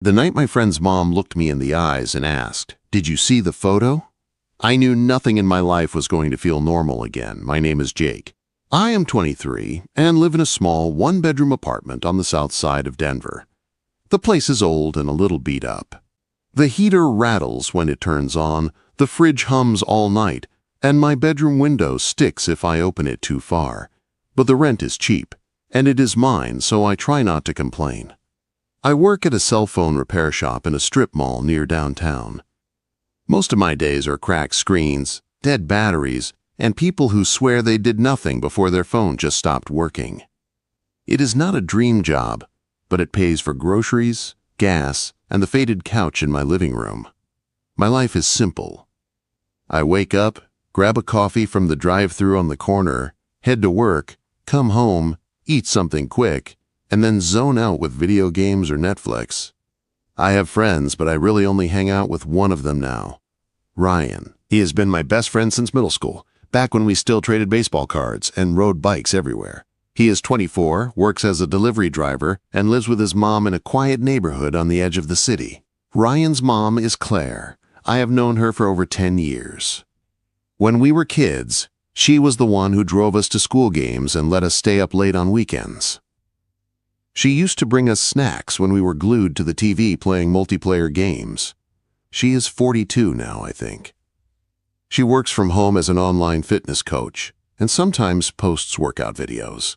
The night my friend's mom looked me in the eyes and asked, "Did you see the photo?" I knew nothing in my life was going to feel normal again. My name is Jake. I am 23 and live in a small one-bedroom apartment on the south side of Denver. The place is old and a little beat up. The heater rattles when it turns on, the fridge hums all night, and my bedroom window sticks if I open it too far. But the rent is cheap, and it is mine, so I try not to complain. I work at a cell phone repair shop in a strip mall near downtown. Most of my days are cracked screens, dead batteries, and people who swear they did nothing before their phone just stopped working. It is not a dream job, but it pays for groceries, gas, and the faded couch in my living room. My life is simple. I wake up, grab a coffee from the drive-thru on the corner, head to work, come home, eat something quick, and then zone out with video games or Netflix. I have friends, but I really only hang out with one of them now. Ryan. He has been my best friend since middle school, back when we still traded baseball cards and rode bikes everywhere. He is 24, works as a delivery driver, and lives with his mom in a quiet neighborhood on the edge of the city. Ryan's mom is Claire. I have known her for over 10 years. When we were kids, she was the one who drove us to school games and let us stay up late on weekends. She used to bring us snacks when we were glued to the TV playing multiplayer games. She is 42 now, I think. She works from home as an online fitness coach and sometimes posts workout videos.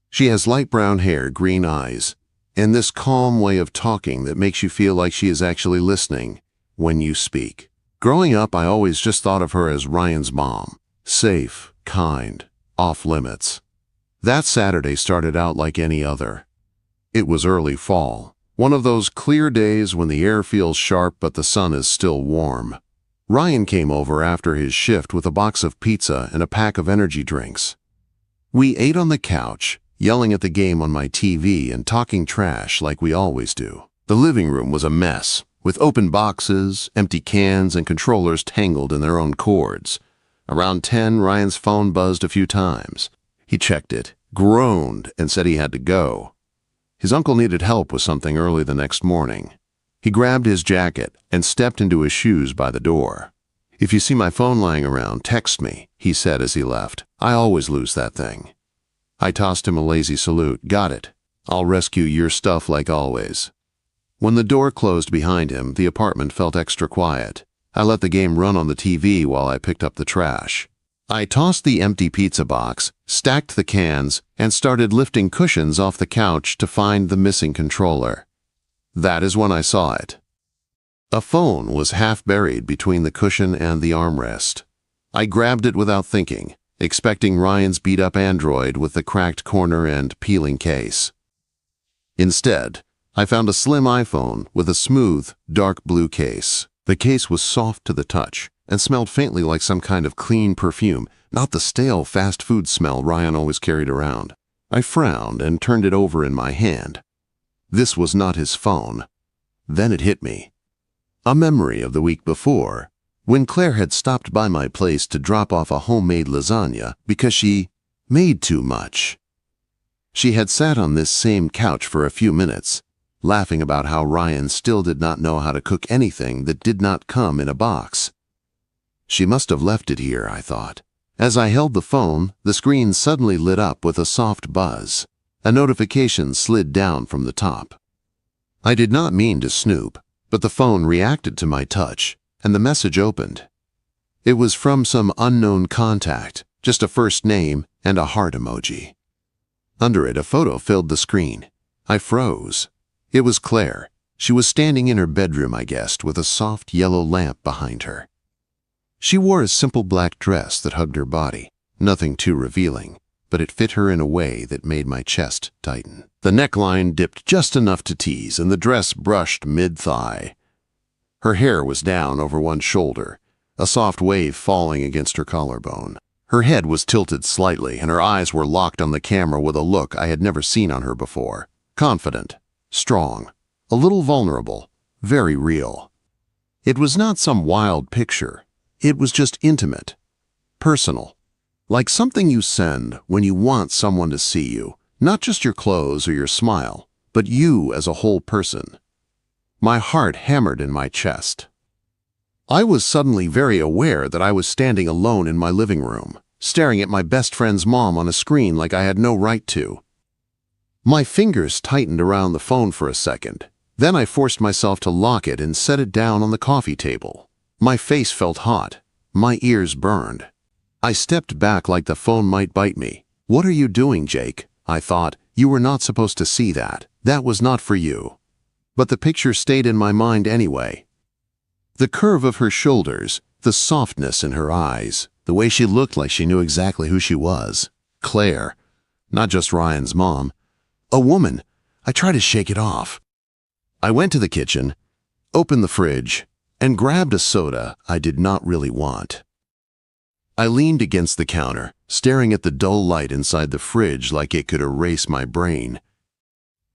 She has light brown hair, green eyes, and this calm way of talking that makes you feel like she is actually listening when you speak. Growing up, I always just thought of her as Ryan's mom. Safe, kind, off limits. That Saturday started out like any other. It was early fall, one of those clear days when the air feels sharp but the sun is still warm. Ryan came over after his shift with a box of pizza and a pack of energy drinks. We ate on the couch, yelling at the game on my TV and talking trash like we always do. The living room was a mess, with open boxes, empty cans, and controllers tangled in their own cords. Around 10, Ryan's phone buzzed a few times. He checked it, groaned, and said he had to go. His uncle needed help with something early the next morning. He grabbed his jacket and stepped into his shoes by the door. "If you see my phone lying around, text me," he said as he left. "I always lose that thing." I tossed him a lazy salute. "Got it. I'll rescue your stuff like always." When the door closed behind him, the apartment felt extra quiet. I let the game run on the TV while I picked up the trash. I tossed the empty pizza box, stacked the cans, and started lifting cushions off the couch to find the missing controller. That is when I saw it. A phone was half buried between the cushion and the armrest. I grabbed it without thinking, expecting Ryan's beat-up Android with the cracked corner and peeling case. Instead, I found a slim iPhone with a smooth, dark blue case. The case was soft to the touch and smelled faintly like some kind of clean perfume, not the stale fast food smell Ryan always carried around. I frowned and turned it over in my hand. This was not his phone. Then it hit me. A memory of the week before, when Claire had stopped by my place to drop off a homemade lasagna because she made too much. She had sat on this same couch for a few minutes, laughing about how Ryan still did not know how to cook anything that did not come in a box. She must have left it here, I thought. As I held the phone, the screen suddenly lit up with a soft buzz. A notification slid down from the top. I did not mean to snoop, but the phone reacted to my touch, and the message opened. It was from some unknown contact, just a first name and a heart emoji. Under it, a photo filled the screen. I froze. It was Claire. She was standing in her bedroom, I guessed, with a soft yellow lamp behind her. She wore a simple black dress that hugged her body, nothing too revealing, but it fit her in a way that made my chest tighten. The neckline dipped just enough to tease, and the dress brushed mid-thigh. Her hair was down over one shoulder, a soft wave falling against her collarbone. Her head was tilted slightly, and her eyes were locked on the camera with a look I had never seen on her before. Confident, strong, a little vulnerable, very real. It was not some wild picture. It was just intimate, personal, like something you send when you want someone to see you, not just your clothes or your smile, but you as a whole person. My heart hammered in my chest. I was suddenly very aware that I was standing alone in my living room, staring at my best friend's mom on a screen like I had no right to. My fingers tightened around the phone for a second. Then I forced myself to lock it and set it down on the coffee table. My face felt hot. My ears burned. I stepped back like the phone might bite me. "What are you doing, Jake?" I thought. "You were not supposed to see that. That was not for you." But the picture stayed in my mind anyway. The curve of her shoulders, the softness in her eyes, the way she looked like she knew exactly who she was. Claire, not just Ryan's mom. A woman. I tried to shake it off. I went to the kitchen, opened the fridge, and grabbed a soda I did not really want. I leaned against the counter, staring at the dull light inside the fridge like it could erase my brain.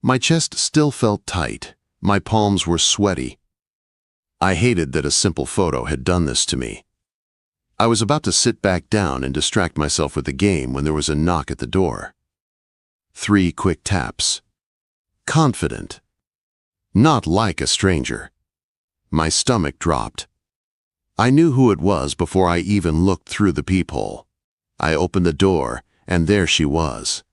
My chest still felt tight. My palms were sweaty. I hated that a simple photo had done this to me. I was about to sit back down and distract myself with the game when there was a knock at the door. 3 quick taps. Confident. Not like a stranger. My stomach dropped. I knew who it was before I even looked through the peephole. I opened the door, and there she was.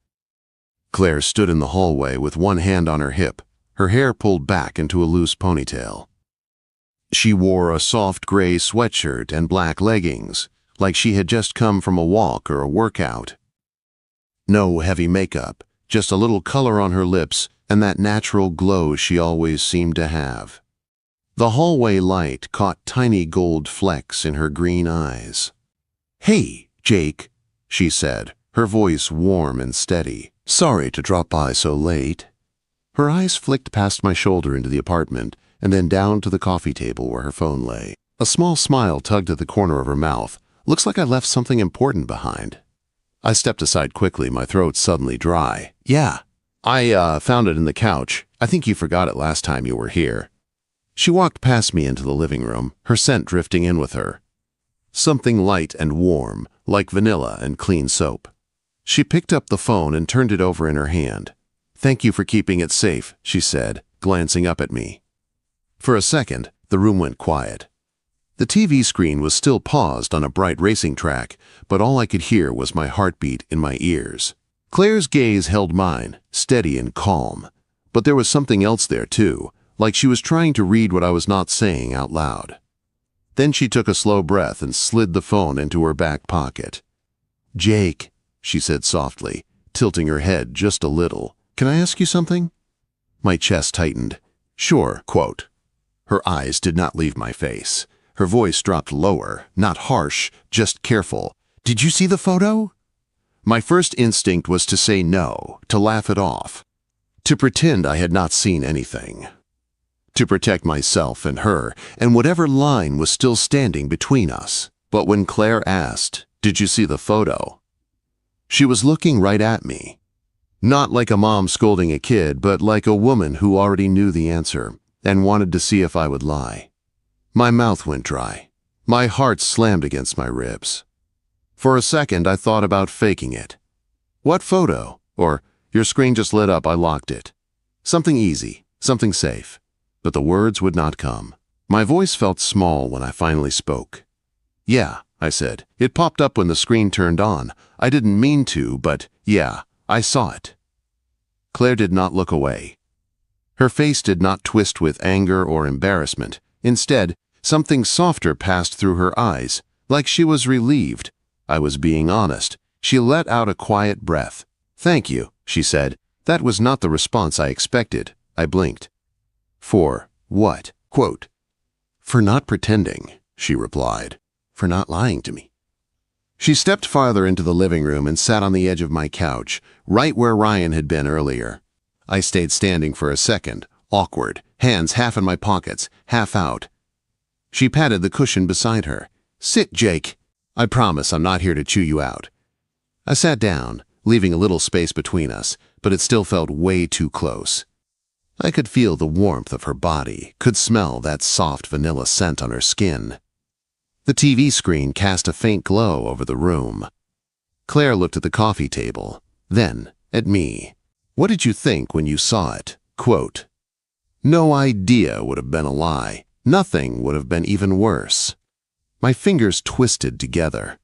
Claire stood in the hallway with one hand on her hip, her hair pulled back into a loose ponytail. She wore a soft gray sweatshirt and black leggings, like she had just come from a walk or a workout. No heavy makeup, just a little color on her lips and that natural glow she always seemed to have. The hallway light caught tiny gold flecks in her green eyes. "Hey, Jake," she said, her voice warm and steady. "Sorry to drop by so late." Her eyes flicked past my shoulder into the apartment and then down to the coffee table where her phone lay. A small smile tugged at the corner of her mouth. "Looks like I left something important behind." I stepped aside quickly, my throat suddenly dry. "Yeah, I found it in the couch. I think you forgot it last time you were here." She walked past me into the living room, her scent drifting in with her. Something light and warm, like vanilla and clean soap. She picked up the phone and turned it over in her hand. "Thank you for keeping it safe," she said, glancing up at me. For a second, the room went quiet. The TV screen was still paused on a bright racing track, but all I could hear was my heartbeat in my ears. Claire's gaze held mine, steady and calm. But there was something else there too, like she was trying to read what I was not saying out loud. Then she took a slow breath and slid the phone into her back pocket. "Jake," she said softly, tilting her head just a little. "Can I ask you something?" My chest tightened. "Sure," quote. Her eyes did not leave my face. Her voice dropped lower, not harsh, just careful. "Did you see the photo?" My first instinct was to say no, to laugh it off, to pretend I had not seen anything, to protect myself and her and whatever line was still standing between us. But when Claire asked, "Did you see the photo?" she was looking right at me. Not like a mom scolding a kid, but like a woman who already knew the answer and wanted to see if I would lie. My mouth went dry. My heart slammed against my ribs. For a second, I thought about faking it. "What photo?" Or, "Your screen just lit up, I locked it." Something easy, something safe. But the words would not come. My voice felt small when I finally spoke. "Yeah," I said. "It popped up when the screen turned on. I didn't mean to, but yeah, I saw it." Claire did not look away. Her face did not twist with anger or embarrassment. Instead, something softer passed through her eyes, like she was relieved. I was being honest. She let out a quiet breath. "Thank you," she said. That was not the response I expected. I blinked. "For what?" Quote. "For not pretending," she replied. "For not lying to me." She stepped farther into the living room and sat on the edge of my couch, right where Ryan had been earlier. I stayed standing for a second, awkward, hands half in my pockets, half out. She patted the cushion beside her. "Sit, Jake. I promise I'm not here to chew you out." I sat down, leaving a little space between us, but it still felt way too close. I could feel the warmth of her body, could smell that soft vanilla scent on her skin. The TV screen cast a faint glow over the room. Claire looked at the coffee table, then at me. "What did you think when you saw it?" Quote. No idea would have been a lie. Nothing would have been even worse. My fingers twisted together.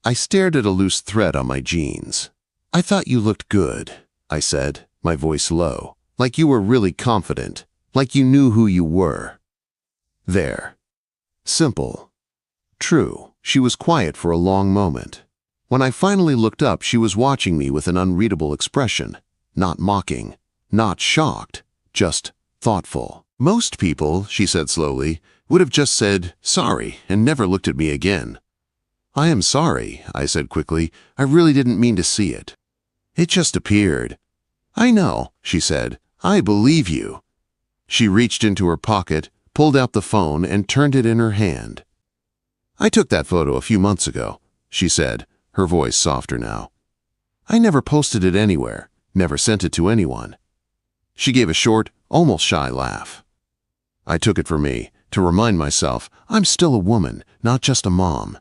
I stared at a loose thread on my jeans. "I thought you looked good," I said, my voice low, like you were really confident, like you knew who you were. There. Simple. True. She was quiet for a long moment. When I finally looked up, she was watching me with an unreadable expression, not mocking, not shocked, just thoughtful. "Most people," she said slowly, "would have just said, 'Sorry,' and never looked at me again." "I am sorry," I said quickly. "I really didn't mean to see it. It just appeared." "I know," she said. "I believe you." She reached into her pocket, pulled out the phone, and turned it in her hand. "I took that photo a few months ago," she said, her voice softer now. "I never posted it anywhere, never sent it to anyone." She gave a short, almost shy laugh. I took it for me, to remind myself I'm still a woman, not just a mom.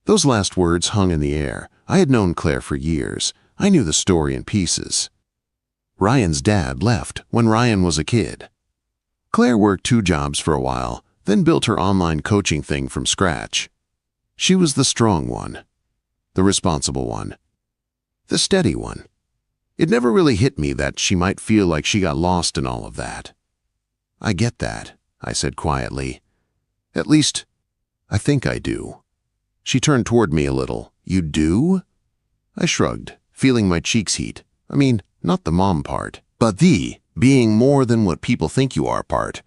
Those last words hung in the air. I had known Claire for years. I knew the story in pieces. Ryan's dad left when Ryan was a kid. Claire worked 2 jobs for a while, then built her online coaching thing from scratch. She was the strong one, the responsible one, the steady one. It never really hit me that she might feel like she got lost in all of that. "I get that," I said quietly. "At least, I think I do." She turned toward me a little. "You do?" I shrugged, feeling my cheeks heat. I mean, not the mom part, but the being more than what people think you are part.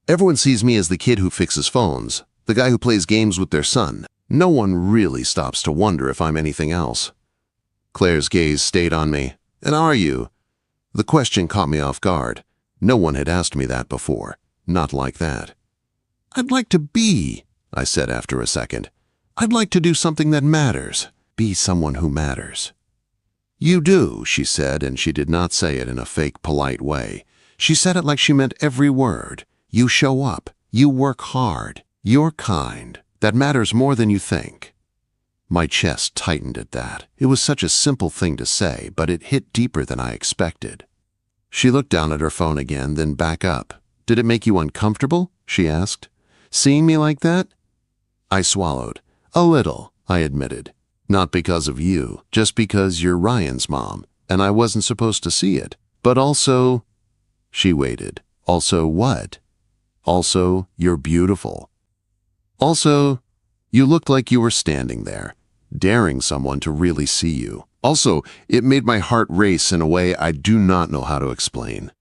Everyone sees me as the kid who fixes phones, the guy who plays games with their son. No one really stops to wonder if I'm anything else. Claire's gaze stayed on me. "And are you?" The question caught me off guard. No one had asked me that before. Not like that. "I'd like to be," I said after a second. "I'd like to do something that matters. Be someone who matters." "You do," she said, and she did not say it in a fake, polite way. She said it like she meant every word. "You show up. You work hard. You're kind. That matters more than you think." My chest tightened at that. It was such a simple thing to say, but it hit deeper than I expected. She looked down at her phone again, then back up. "Did it make you uncomfortable?" she asked. "Seeing me like that?" I swallowed. "A little," I admitted. "Not because of you, just because you're Ryan's mom, and I wasn't supposed to see it. But also—" She waited. "Also what?" "Also, you're beautiful. Also, you looked like you were standing there, daring someone to really see you. Also, it made my heart race in a way I do not know how to explain."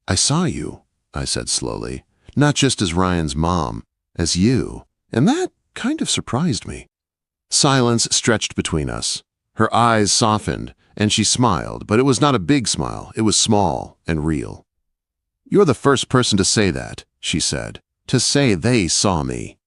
"I saw you," I said slowly, "not just as Ryan's mom, as you, and that kind of surprised me." Silence stretched between us. Her eyes softened, and she smiled, but it was not a big smile. It was small and real. "You're the first person to say that," she said, "to say they saw me."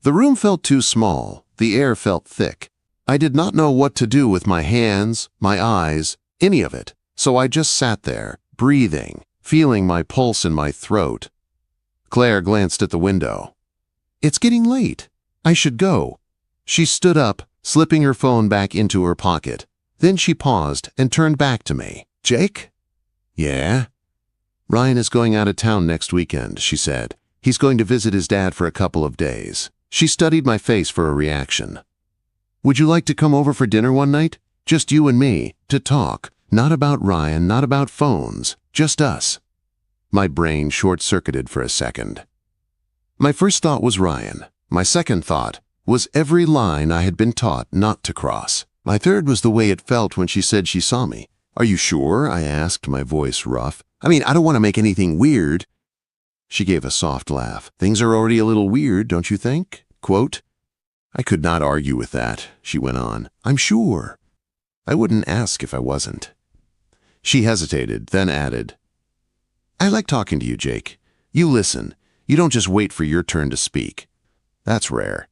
The room felt too small. The air felt thick. I did not know what to do with my hands, my eyes, any of it, so I just sat there, breathing, feeling my pulse in my throat. Claire glanced at the window. "It's getting late. I should go." She stood up, slipping her phone back into her pocket. Then she paused and turned back to me. "Jake?" "Yeah?" "Ryan is going out of town next weekend," she said. "He's going to visit his dad for a couple of days." She studied my face for a reaction. "Would you like to come over for dinner one night? Just you and me, to talk. Not about Ryan, not about phones, just us." My brain short-circuited for a second. My first thought was Ryan. My second thought was every line I had been taught not to cross. My third was the way it felt when she said she saw me. "Are you sure?" I asked, my voice rough. "I mean, I don't want to make anything weird." She gave a soft laugh. "Things are already a little weird, don't you think?" Quote. I could not argue with that, she went on. "I'm sure." I wouldn't ask if I wasn't. She hesitated, then added, "I like talking to you, Jake. You listen. You don't just wait for your turn to speak. That's rare."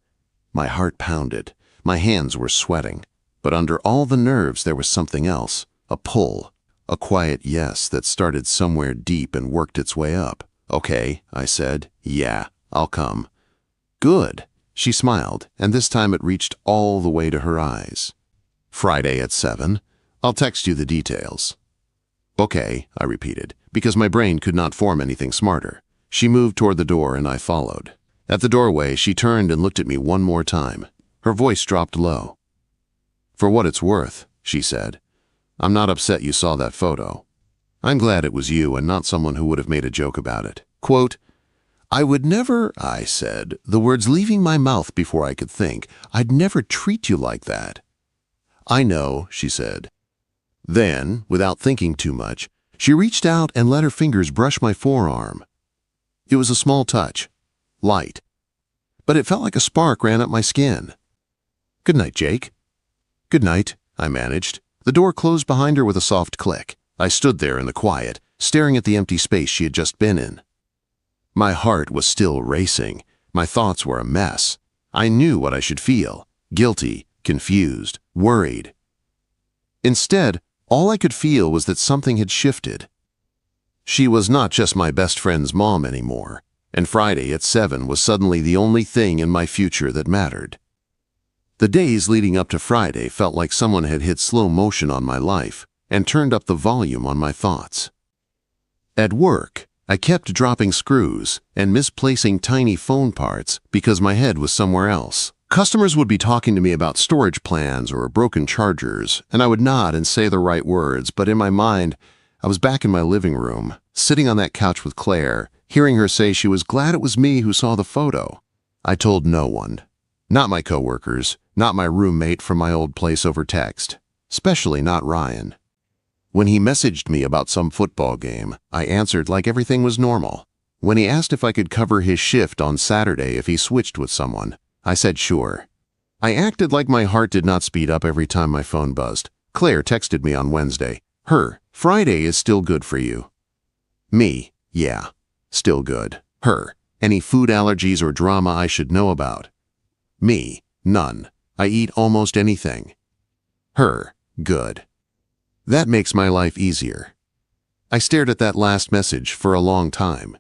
My heart pounded. My hands were sweating. But under all the nerves there was something else. A pull. A quiet yes that started somewhere deep and worked its way up. "Okay," I said. "Yeah, I'll come." "Good." She smiled, and this time it reached all the way to her eyes. "Friday at 7. I'll text you the details." "Okay," I repeated. because my brain could not form anything smarter. She moved toward the door and I followed. At the doorway, she turned and looked at me one more time. Her voice dropped low. "For what it's worth," she said, "I'm not upset you saw that photo. I'm glad it was you and not someone who would have made a joke about it." Quote, "I would never," I said, the words leaving my mouth before I could think, "I'd never treat you like that." "I know," she said. Then, without thinking too much, she reached out and let her fingers brush my forearm. It was a small touch, light, but it felt like a spark ran up my skin. "Good night, Jake." "Good night," I managed. The door closed behind her with a soft click. I stood there in the quiet, staring at the empty space she had just been in. My heart was still racing. My thoughts were a mess. I knew what I should feel: guilty, confused, worried. Instead, all I could feel was that something had shifted. She was not just my best friend's mom anymore, and Friday at 7 was suddenly the only thing in my future that mattered. The days leading up to Friday felt like someone had hit slow motion on my life and turned up the volume on my thoughts. At work, I kept dropping screws and misplacing tiny phone parts because my head was somewhere else. Customers would be talking to me about storage plans or broken chargers, and I would nod and say the right words, but in my mind, I was back in my living room, sitting on that couch with Claire, hearing her say she was glad it was me who saw the photo. I told no one. Not my coworkers, not my roommate from my old place over text, especially not Ryan. When he messaged me about some football game, I answered like everything was normal. When he asked if I could cover his shift on Saturday if he switched with someone, I said sure. I acted like my heart did not speed up every time my phone buzzed. Claire texted me on Wednesday. Her, "Friday is still good for you." Me, "Yeah, still good." Her, "Any food allergies or drama I should know about?" Me, "None. I eat almost anything." Her, "Good. That makes my life easier." I stared at that last message for a long time.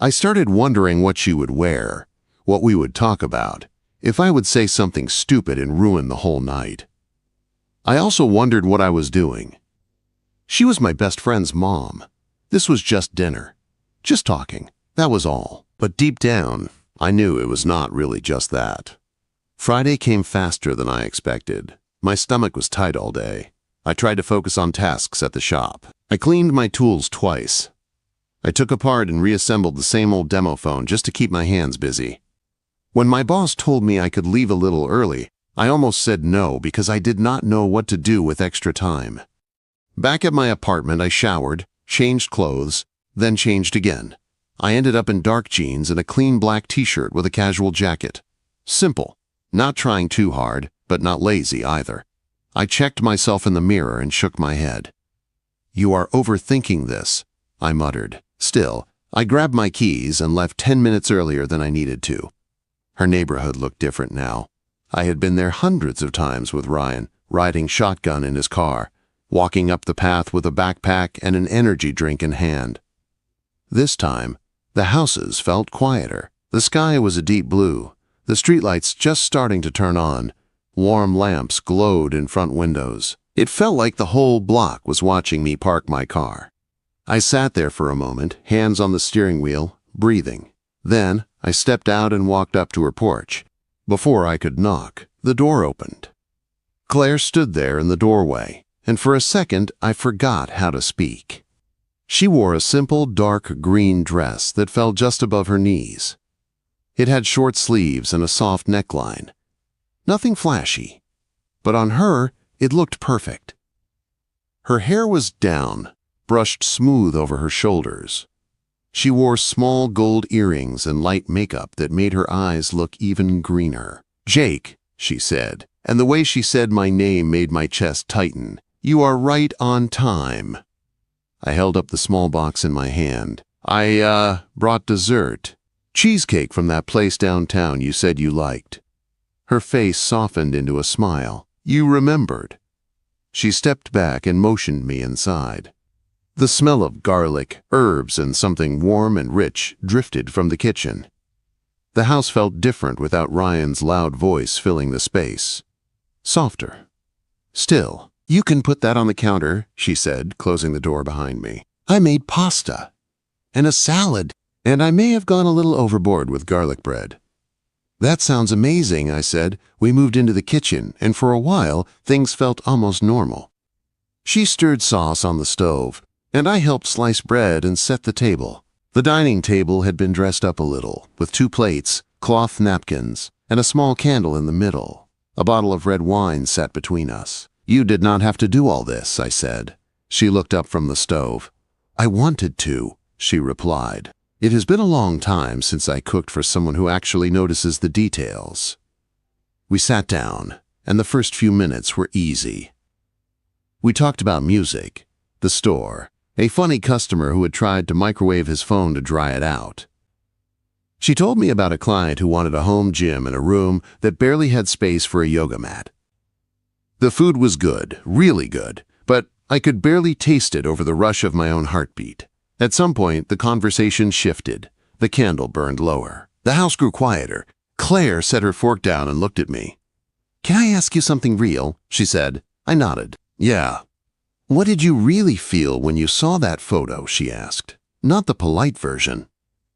I started wondering what she would wear, what we would talk about, if I would say something stupid and ruin the whole night. I also wondered what I was doing. She was my best friend's mom. This was just dinner. Just talking. That was all. But deep down, I knew it was not really just that. Friday came faster than I expected. My stomach was tight all day. I tried to focus on tasks at the shop. I cleaned my tools twice. I took apart and reassembled the same old demo phone just to keep my hands busy. When my boss told me I could leave a little early, I almost said no because I did not know what to do with extra time. Back at my apartment, I showered, changed clothes, then changed again. I ended up in dark jeans and a clean black t-shirt with a casual jacket. Simple, not trying too hard, but not lazy either. I checked myself in the mirror and shook my head. "You are overthinking this," I muttered. Still, I grabbed my keys and left 10 minutes earlier than I needed to. Her neighborhood looked different now. I had been there hundreds of times with Ryan, riding shotgun in his car, walking up the path with a backpack and an energy drink in hand. This time, the houses felt quieter. The sky was a deep blue, the streetlights just starting to turn on. Warm lamps glowed in front windows. It felt like the whole block was watching me park my car. I sat there for a moment, hands on the steering wheel, breathing. Then, I stepped out and walked up to her porch. Before I could knock, the door opened. Claire stood there in the doorway, and for a second I forgot how to speak. She wore a simple dark green dress that fell just above her knees. It had short sleeves and a soft neckline. Nothing flashy, but on her it looked perfect. Her hair was down, brushed smooth over her shoulders. She wore small gold earrings and light makeup that made her eyes look even greener. "Jake," she said, and the way she said my name made my chest tighten. "You are right on time." I held up the small box in my hand. I brought dessert. Cheesecake from that place downtown you said you liked." Her face softened into a smile. "You remembered." She stepped back and motioned me inside. The smell of garlic, herbs, and something warm and rich drifted from the kitchen. The house felt different without Ryan's loud voice filling the space. Softer. Still. "You can put that on the counter," she said, closing the door behind me. I made pasta and a salad, and I may have gone a little overboard with garlic bread. That sounds amazing, I said. We moved into the kitchen, and for a while, things felt almost normal. She stirred sauce on the stove, and I helped slice bread and set the table. The dining table had been dressed up a little, with 2 plates, cloth napkins, and a small candle in the middle. A bottle of red wine sat between us. You did not have to do all this, I said. She looked up from the stove. I wanted to, she replied. It has been a long time since I cooked for someone who actually notices the details. We sat down, and the first few minutes were easy. We talked about music, the store, a funny customer who had tried to microwave his phone to dry it out. She told me about a client who wanted a home gym and a room that barely had space for a yoga mat. The food was good, really good, but I could barely taste it over the rush of my own heartbeat. At some point, the conversation shifted. The candle burned lower. The house grew quieter. Claire set her fork down and looked at me. "Can I ask you something real?" she said. I nodded. "Yeah." "What did you really feel when you saw that photo?" she asked. "Not the polite version,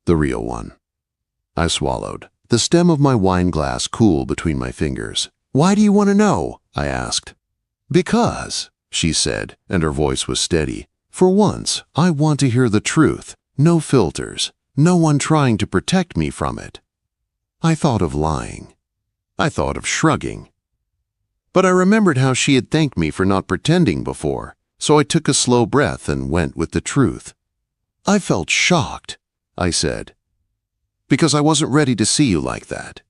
the real one." I swallowed. The stem of my wine glass cooled between my fingers. "Why do you want to know?" I asked. "Because," she said, and her voice was steady. "For once, I want to hear the truth. No filters. No one trying to protect me from it." I thought of lying. I thought of shrugging. But I remembered how she had thanked me for not pretending before, so I took a slow breath and went with the truth. "I felt shocked," I said, "because I wasn't ready to see you like that.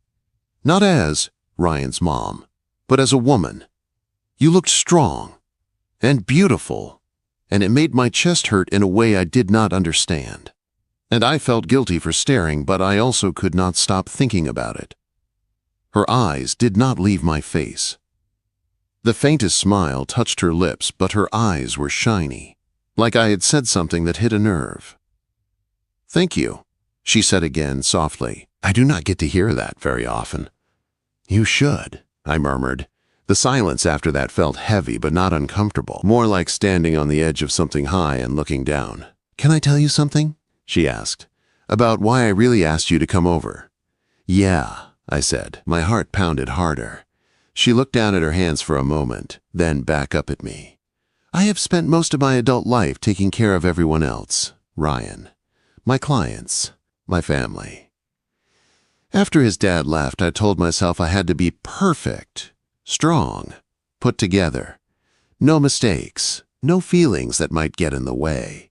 Not as Ryan's mom, but as a woman. You looked strong and beautiful, and it made my chest hurt in a way I did not understand. And I felt guilty for staring, but I also could not stop thinking about it." Her eyes did not leave my face. The faintest smile touched her lips, but her eyes were shiny, like I had said something that hit a nerve. "Thank you," she said again softly. "I do not get to hear that very often." "You should," I murmured. The silence after that felt heavy but not uncomfortable, more like standing on the edge of something high and looking down. "Can I tell you something?" she asked. "About why I really asked you to come over." "Yeah," I said. My heart pounded harder. She looked down at her hands for a moment, then back up at me. "I have spent most of my adult life taking care of everyone else. Ryan, my clients, my family. After his dad left, I told myself I had to be perfect, strong, put together. No mistakes, no feelings that might get in the way."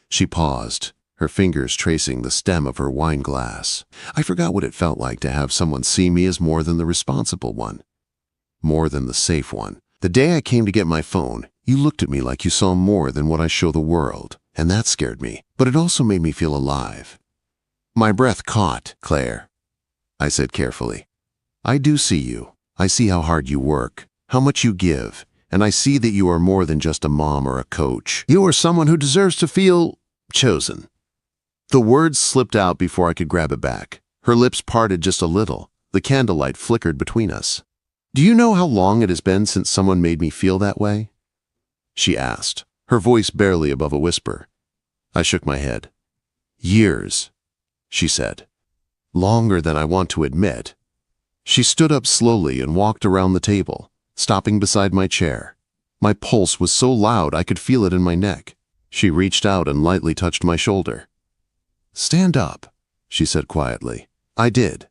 She paused, her fingers tracing the stem of her wine glass. I forgot what it felt like to have someone see me as more than the responsible one, more than the safe one. "The day I came to get my phone, you looked at me like you saw more than what I show the world, and that scared me, but it also made me feel alive." My breath caught. "Claire," I said carefully, "I do see you. I see how hard you work, how much you give, and I see that you are more than just a mom or a coach. You are someone who deserves to feel chosen." The words slipped out before I could grab it back. Her lips parted just a little. The candlelight flickered between us. "Do you know how long it has been since someone made me feel that way?" she asked, her voice barely above a whisper. I shook my head. "Years," she said. "Longer than I want to admit." She stood up slowly and walked around the table, stopping beside my chair. My pulse was so loud I could feel it in my neck. She reached out and lightly touched my shoulder. "Stand up," she said quietly. I did.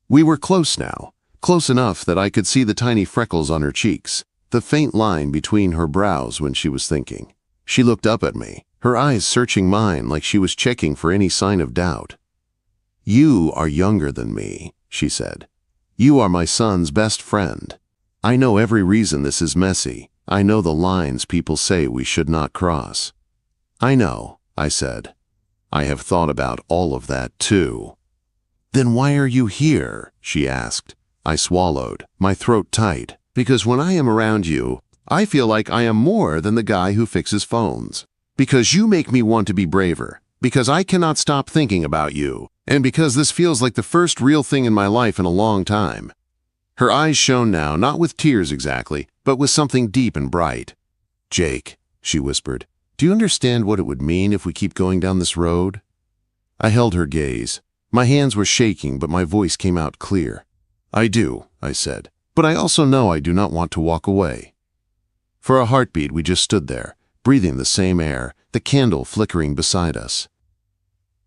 We were close now, close enough that I could see the tiny freckles on her cheeks, the faint line between her brows when she was thinking. She looked up at me, her eyes searching mine like she was checking for any sign of doubt. "You are younger than me," she said. "You are my son's best friend. I know every reason this is messy. I know the lines people say we should not cross." "I know," I said. "I have thought about all of that too." "Then why are you here?" she asked. I swallowed, my throat tight, because when I am around you, I feel like I am more than the guy who fixes phones. Because you make me want to be braver, because I cannot stop thinking about you, and because this feels like the first real thing in my life in a long time. Her eyes shone now, not with tears exactly, but with something deep and bright. "Jake," she whispered, Do you understand what it would mean if we keep going down this road? I held her gaze. My hands were shaking, but my voice came out clear. I do, I said, but I also know I do not want to walk away. For a heartbeat, we just stood there, breathing the same air, the candle flickering beside us.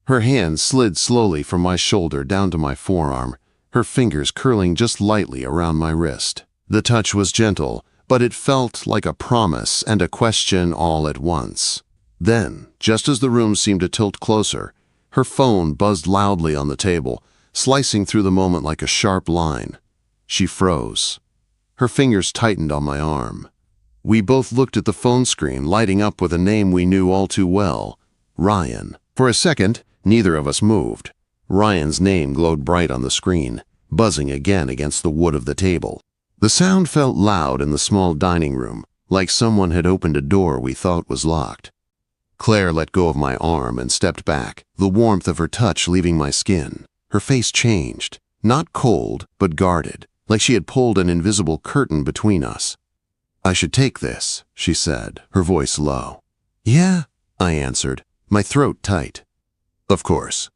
Her hand slid slowly from my shoulder down to my forearm, her fingers curling just lightly around my wrist. The touch was gentle, but it felt like a promise and a question all at once. Then, just as the room seemed to tilt closer, her phone buzzed loudly on the table, slicing through the moment like a sharp line. She froze. Her fingers tightened on my arm. We both looked at the phone screen, lighting up with a name we knew all too well, Ryan. For a second, neither of us moved. Ryan's name glowed bright on the screen, buzzing again against the wood of the table. The sound felt loud in the small dining room, like someone had opened a door we thought was locked. Claire let go of my arm and stepped back, the warmth of her touch leaving my skin. Her face changed, not cold, but guarded, like she had pulled an invisible curtain between us. I should take this, she said, her voice low. Yeah, I answered, my throat tight. Of course.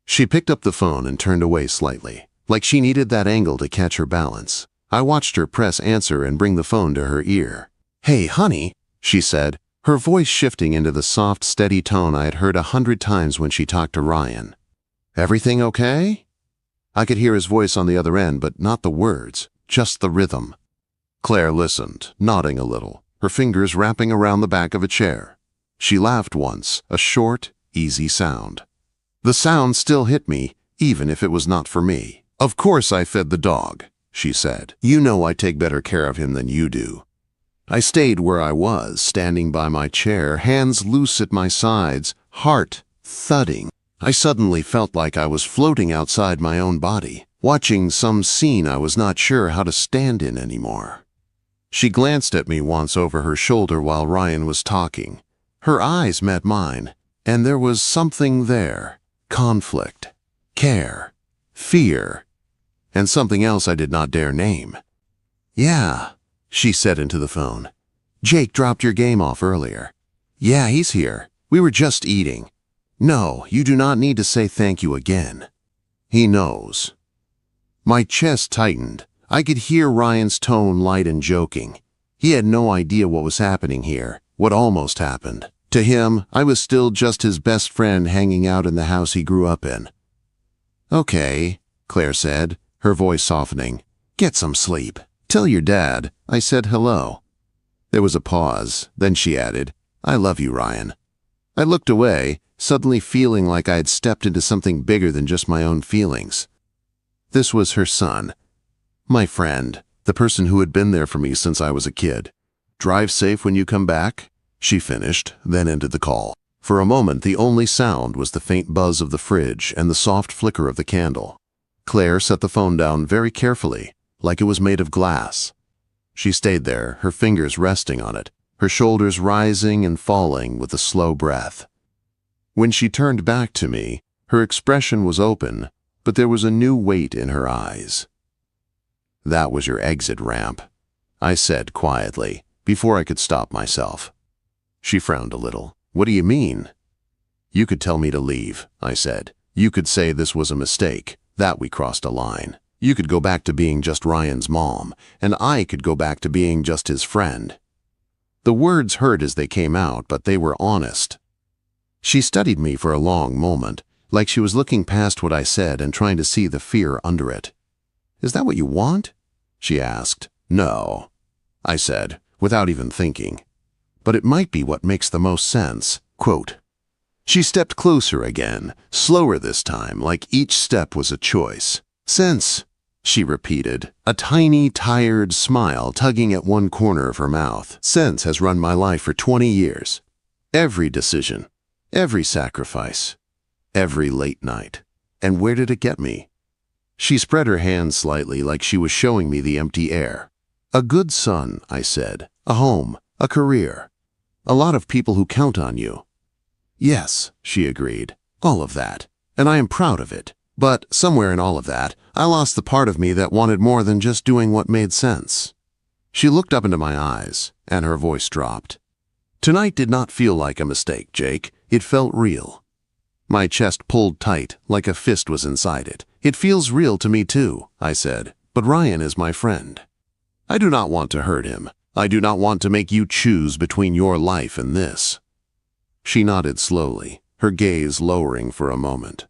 She picked up the phone and turned away slightly, like she needed that angle to catch her balance. I watched her press answer and bring the phone to her ear. Hey, honey, she said, her voice shifting into the soft, steady tone I had heard 100 times when she talked to Ryan. Everything okay? I could hear his voice on the other end, but not the words, just the rhythm. Claire listened, nodding a little, her fingers wrapping around the back of a chair. She laughed once, a short, easy sound. The sound still hit me, even if it was not for me. Of course I fed the dog, she said. You know I take better care of him than you do. I stayed where I was, standing by my chair, hands loose at my sides, heart thudding. I suddenly felt like I was floating outside my own body, watching some scene I was not sure how to stand in anymore. She glanced at me once over her shoulder while Ryan was talking. Her eyes met mine, and there was something there. Conflict, care, fear, and something else I did not dare name. Yeah, she said into the phone. Jake dropped your game off earlier. Yeah, he's here. We were just eating. No, you do not need to say thank you again. He knows. My chest tightened. I could hear Ryan's tone light and joking. He had no idea what was happening here, what almost happened. To him, I was still just his best friend hanging out in the house he grew up in. Okay, Claire said, her voice softening. Get some sleep. Tell your dad I said hello. There was a pause, then she added, I love you, Ryan. I looked away, suddenly feeling like I had stepped into something bigger than just my own feelings. This was her son. My friend, the person who had been there for me since I was a kid. Drive safe when you come back, she finished, then ended the call. For a moment, the only sound was the faint buzz of the fridge and the soft flicker of the candle. Claire set the phone down very carefully, like it was made of glass. She stayed there, her fingers resting on it, her shoulders rising and falling with a slow breath. When she turned back to me, her expression was open, but there was a new weight in her eyes. That was your exit ramp, I said quietly, before I could stop myself. She frowned a little. What do you mean? You could tell me to leave, I said. You could say this was a mistake, that we crossed a line. You could go back to being just Ryan's mom, and I could go back to being just his friend. The words hurt as they came out, but they were honest. She studied me for a long moment, like she was looking past what I said and trying to see the fear under it. Is that what you want? She asked. No, I said, without even thinking. But it might be what makes the most sense. Quote. She stepped closer again, slower this time, like each step was a choice. Since, she repeated, a tiny, tired smile tugging at one corner of her mouth. Since has run my life for 20 years. Every decision, every sacrifice, every late night. And where did it get me? She spread her hands slightly like she was showing me the empty air. A good son, I said. A home, a career. A lot of people who count on you. Yes, she agreed. All of that. And I am proud of it. But somewhere in all of that, I lost the part of me that wanted more than just doing what made sense. She looked up into my eyes, and her voice dropped. Tonight did not feel like a mistake, Jake. It felt real. My chest pulled tight, like a fist was inside it. It feels real to me too, I said, but Ryan is my friend. I do not want to hurt him. I do not want to make you choose between your life and this. She nodded slowly, her gaze lowering for a moment.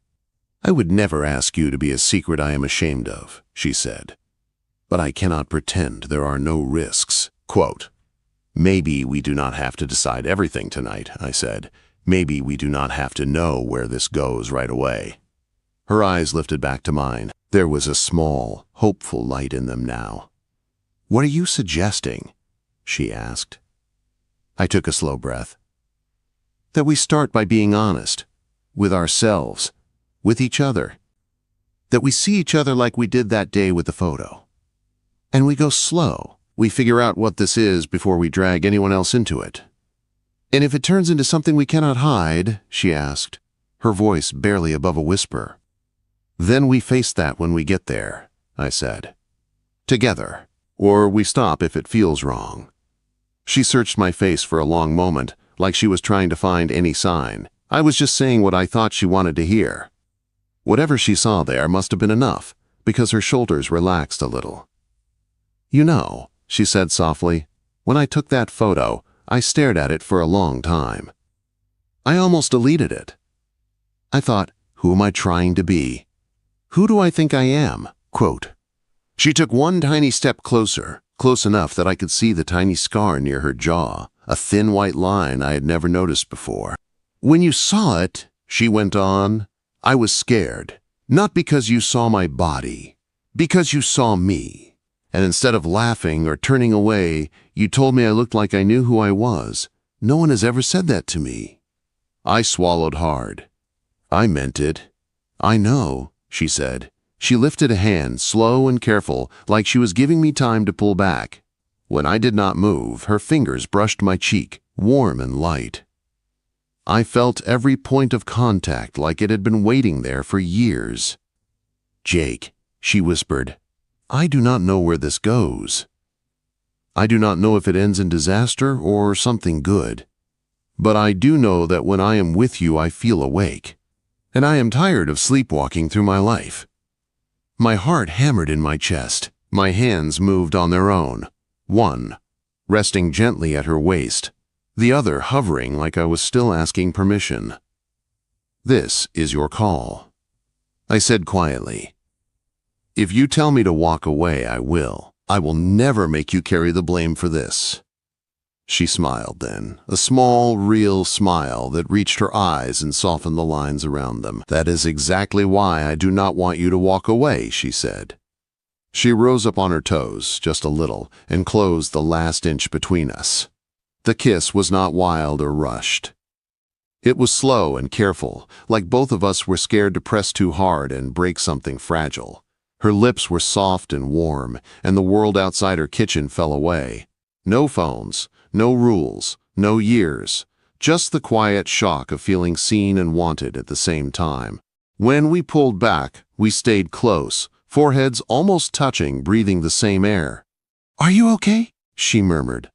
I would never ask you to be a secret I am ashamed of, she said. But I cannot pretend there are no risks. Quote, maybe we do not have to decide everything tonight, I said. Maybe we do not have to know where this goes right away. Her eyes lifted back to mine. There was a small, hopeful light in them now. What are you suggesting? She asked. I took a slow breath. That we start by being honest, with ourselves, with each other. That we see each other like we did that day with the photo. And we go slow. We figure out what this is before we drag anyone else into it. And if it turns into something we cannot hide, she asked, her voice barely above a whisper. Then we face that when we get there, I said. Together. Or we stop if it feels wrong. She searched my face for a long moment, like she was trying to find any sign. I was just saying what I thought she wanted to hear. Whatever she saw there must have been enough, because her shoulders relaxed a little. You know, she said softly, when I took that photo, I stared at it for a long time. I almost deleted it. I thought, who am I trying to be? Who do I think I am? Quote. She took one tiny step closer, close enough that I could see the tiny scar near her jaw, a thin white line I had never noticed before. When you saw it, she went on, I was scared. Not because you saw my body, because you saw me. And instead of laughing or turning away, you told me I looked like I knew who I was. No one has ever said that to me. I swallowed hard. I meant it. I know, she said. She lifted a hand, slow and careful, like she was giving me time to pull back. When I did not move, her fingers brushed my cheek, warm and light. I felt every point of contact like it had been waiting there for years. Jake, she whispered, I do not know where this goes. I do not know if it ends in disaster or something good. But I do know that when I am with you, I feel awake. And I am tired of sleepwalking through my life. My heart hammered in my chest. My hands moved on their own. One, resting gently at her waist. The other hovering like I was still asking permission. This is your call, I said quietly. If you tell me to walk away, I will. I will never make you carry the blame for this. She smiled then, a small, real smile that reached her eyes and softened the lines around them. That is exactly why I do not want you to walk away, she said. She rose up on her toes, just a little, and closed the last inch between us. The kiss was not wild or rushed. It was slow and careful, like both of us were scared to press too hard and break something fragile. Her lips were soft and warm, and the world outside her kitchen fell away. No phones, no rules, no years, just the quiet shock of feeling seen and wanted at the same time. When we pulled back, we stayed close, foreheads almost touching, breathing the same air. Are you okay? She murmured.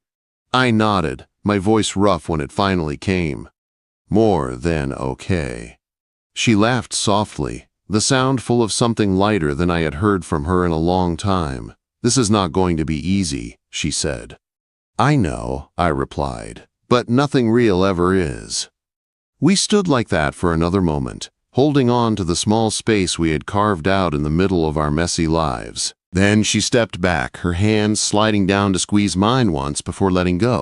I nodded, my voice rough when it finally came. More than okay. She laughed softly, the sound full of something lighter than I had heard from her in a long time. This is not going to be easy, she said. I know, I replied, but nothing real ever is. We stood like that for another moment, holding on to the small space we had carved out in the middle of our messy lives. Then she stepped back, her hand sliding down to squeeze mine once before letting go.